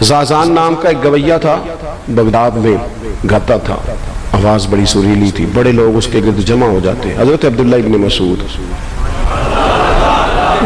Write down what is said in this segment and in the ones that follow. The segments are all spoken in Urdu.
زازان نام کا ایک گویہ تھا، بغداد میں گاتا تھا، آواز بڑی سریلی تھی، بڑے لوگ اس کے گرد جمع ہو جاتے. حضرت عبداللہ ابن مسعود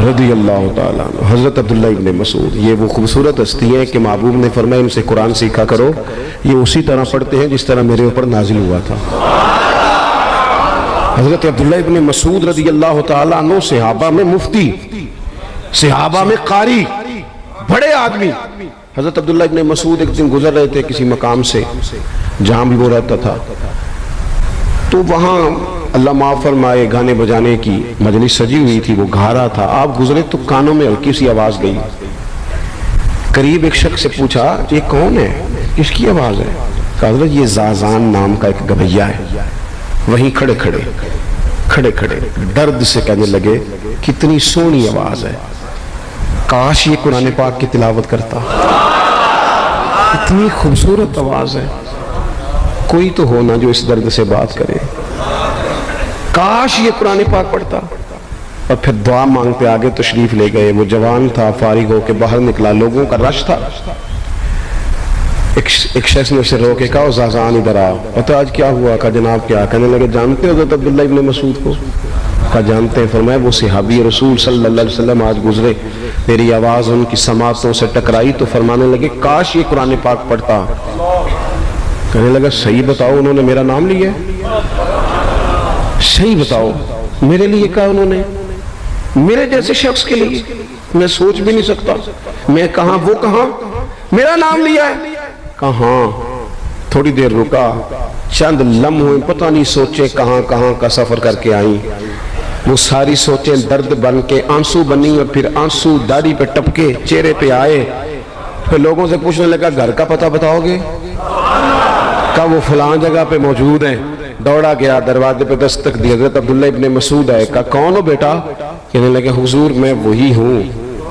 رضی اللہ تعالیٰ عنہ، حضرت عبداللہ ابن مسعود یہ وہ خوبصورت ہستی ہیں کہ محبوب نے فرمایا ان سے قرآن سیکھا کرو، یہ اسی طرح پڑھتے ہیں جس طرح میرے اوپر نازل ہوا تھا. حضرت عبداللہ ابن مسعود رضی اللہ تعالیٰ عنہ صحابہ میں مفتی، صحابہ میں قاری، بڑے آدمی. حضرت عبداللہ ابن مسعود ایک دن گزر رہے تھے کسی مقام سے جہاں بھی وہ رہتا تھا، تو وہاں اللہ معاف فرمائے گانے بجانے کی مجلس سجی ہوئی تھی، وہ گا رہا تھا. آپ گزرے تو کانوں میں ہلکی سی آواز گئی. قریب ایک شخص سے پوچھا یہ کون ہے، کس کی آواز ہے؟ کہا حضرت یہ زازان نام کا ایک گویہ ہے. وہیں کھڑے کھڑے درد سے کہنے لگے کتنی سونی آواز ہے، کاش یہ قرآن پاک کی تلاوت کرتا، اتنی خوبصورت آواز ہے. کوئی تو ہونا جو اس درد سے بات کرے، کاش یہ قرآن پاک پڑھتا. اور پھر دعا مانگتے آگے تشریف لے گئے. وہ جوان تھا، فارغ ہو کے باہر نکلا، لوگوں کا رش تھا. ایک شخص نے اسے رو کے کہا زازان ادھر آؤ. پتہ آج کیا ہوا؟ کہا جناب کیا؟ کہنے لگے جانتے ہو حضرت عبداللہ ابن مسعود کو؟ کہا جانتے ہیں. فرمایا وہ صحابی رسول صلی اللہ علیہ وسلم آج گزرے، میری آواز ان کی سماعتوں سے ٹکرائی تو فرمانے لگے کاش یہ قرآن پاک پڑھتا. کہنے لگا صحیح بتاؤ انہوں نے میرا نام لیا ہے؟ صحیح بتاؤ میرے لیے کہا انہوں نے؟ میرے جیسے شخص کے لیے میں سوچ بھی نہیں سکتا. میں کہاں وہ کہاں، میرا نام لیا ہے. کہاں؟ تھوڑی دیر رکا، چند لمحے پتہ نہیں سوچے کہاں کہاں کا سفر کر کے آئیں. وہ ساری سوچیں درد بن کے آنسو بنی، اور پھر آنسو داڑھی پہ ٹپکے چہرے پہ آئے. پھر لوگوں سے پوچھنے لگا گھر کا پتہ بتاؤ گے؟ کہا وہ فلاں جگہ پہ موجود ہیں. دوڑا گیا، دروازے پہ دستک دی، حضرت عبداللہ ابن مسعود ہے. کہا کون ہو بیٹا؟ کہنے لگے حضور میں وہی ہوں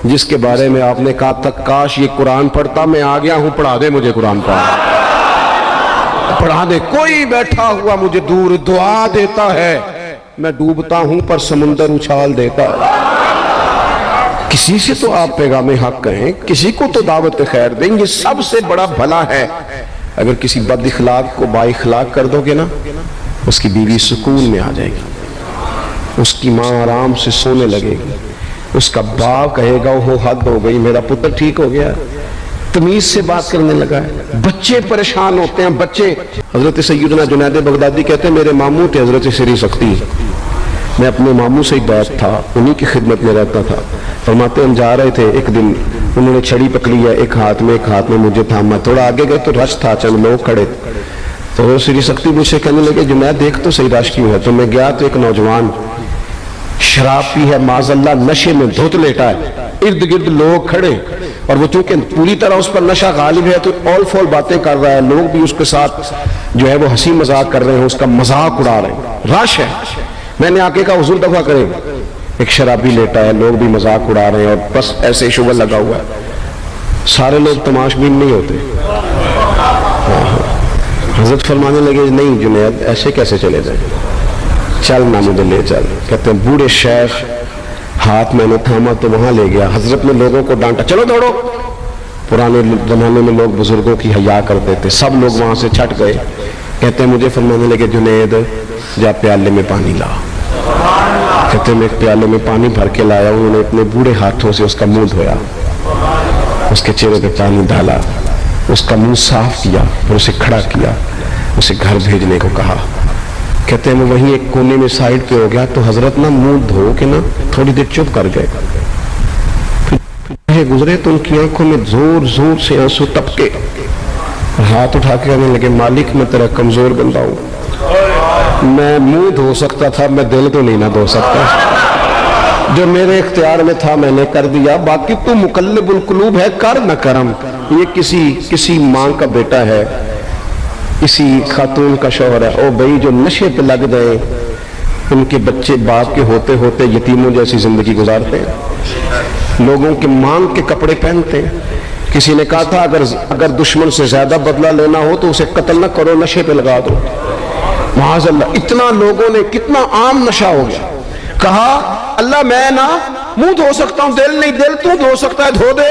جس کے بارے میں آپ نے کہا تھا کاش یہ قرآن پڑھتا. میں آ گیا ہوں، پڑھا دے مجھے قرآن پاک، پڑھا دے. کوئی بیٹھا ہوا مجھے دور دعا دیتا ہے، میں ڈوبتا ہوں پر سمندر اچھال دیتا ہے. کسی سے تو آپ پیغام حق کہیں، کسی کو تو دعوت خیر دیں. یہ سب سے بڑا بھلا ہے اگر کسی بد اخلاق کو با اخلاق کر دو گے نا، اس کی بیوی سکون میں آ جائے گی، اس کی ماں آرام سے سونے لگے گی، اس کا باپ کہے گا وہ حد ہو گئی، میرا پتر ٹھیک ہو گیا، تمیز سے بات کرنے لگا ہے. بچے پریشان ہوتے ہیں، بچے. حضرت سیدنا جنید بغدادی کہتے ہیں میرے ماموں تھے حضرت سری سختی، میں اپنے ماموں سے ہی بیعت تھا، انہی کی خدمت میں رہتا تھا. فرماتے ہم جا رہے تھے، ایک دن انہوں نے چھڑی پکڑی ہے، ایک ہاتھ میں مجھے تھاما. تھوڑا آگے گئے تو رش تھا، چند لوگ کھڑے. تو سری سختی مجھ سے کہنے لگے جنید دیکھ تو صحیح رش کیوں ہے. تو میں گیا تو ایک نوجوان شراب پی ہے، معاذ اللہ نشے میں دھت لیٹا ہے، ارد گرد لوگ کھڑے، اور وہ چونکہ پوری طرح اس پر نشہ غالب ہے تو اول فول باتیں کر رہا ہے. لوگ بھی اس کے ساتھ جو ہے وہ ہنسی مذاق کر رہے ہیں، اس کا مذاق اڑا رہے ہیں، رش ہے. میں نے آ کے کہا حضور دفع کرے. ایک شرابی لیٹا ہے، لوگ بھی مذاق اڑا رہے ہیں، اور بس ایسے شغل لگا ہوا ہے. سارے لوگ تماش بین نہیں ہوتے. حضرت فرمانے لگے نہیں جنید ایسے کیسے چلے جائیں، چل نہ مجھے لے چل. کہتے ہیں بوڑھے شیخ، ہاتھ میں نے تھاما تو وہاں لے گیا. حضرت نے لوگوں کو ڈانٹا چلو دوڑو. پرانے زمانے میں لوگ بزرگوں کی حیا کرتے تھے، سب لوگ وہاں سے چھٹ گئے. کہتے ہیں مجھے فرمانے لگے جنید جا پیالے میں پانی لا. کہتے ہیں میں ایک پیالے میں پانی بھر کے لایا. انہوں نے اپنے بوڑھے ہاتھوں سے اس کا منہ دھویا، اس کے چہرے پہ پانی ڈالا، اس کا منہ صاف کیا، پھر اسے کھڑا کیا، اسے گھر بھیجنے کو کہا. کہتے ہیں وہ وہیں ایک کونے میں سائیڈ پہ ہو گیا تو حضرت نا منہ دھو کے نا تھوڑی دیر چپ کر گئے. پھر گزرے تو ان کی آنکھوں میں زور زور سے آنسو ٹپکے، ہاتھ اٹھا کے کہنے لگے مالک میں تیرا کمزور بندہ ہوں، میں منہ دھو سکتا تھا، میں دل تو نہیں نہ دھو سکتا. جو میرے اختیار میں تھا میں نے کر دیا، باقی تو مقلب القلوب ہے، کر نہ کرم. یہ کسی ماں کا بیٹا ہے، کسی خاتون کا شوہر ہے، او بھائی جو نشے پہ لگ گئے ان کے بچے باپ کے ہوتے ہوتے یتیموں جیسی زندگی گزارتے ہیں، لوگوں کے مانگ کے کپڑے پہنتے ہیں. کسی نے کہا تھا اگر دشمن سے زیادہ بدلہ لینا ہو تو اسے قتل نہ کرو، نشے پہ لگا دو. معاذ اللہ اتنا لوگوں نے کتنا عام نشہ ہو گیا. کہا اللہ میں نہ منہ دھو سکتا ہوں، دل نہیں، دل تو دھو سکتا ہے، دھو دے.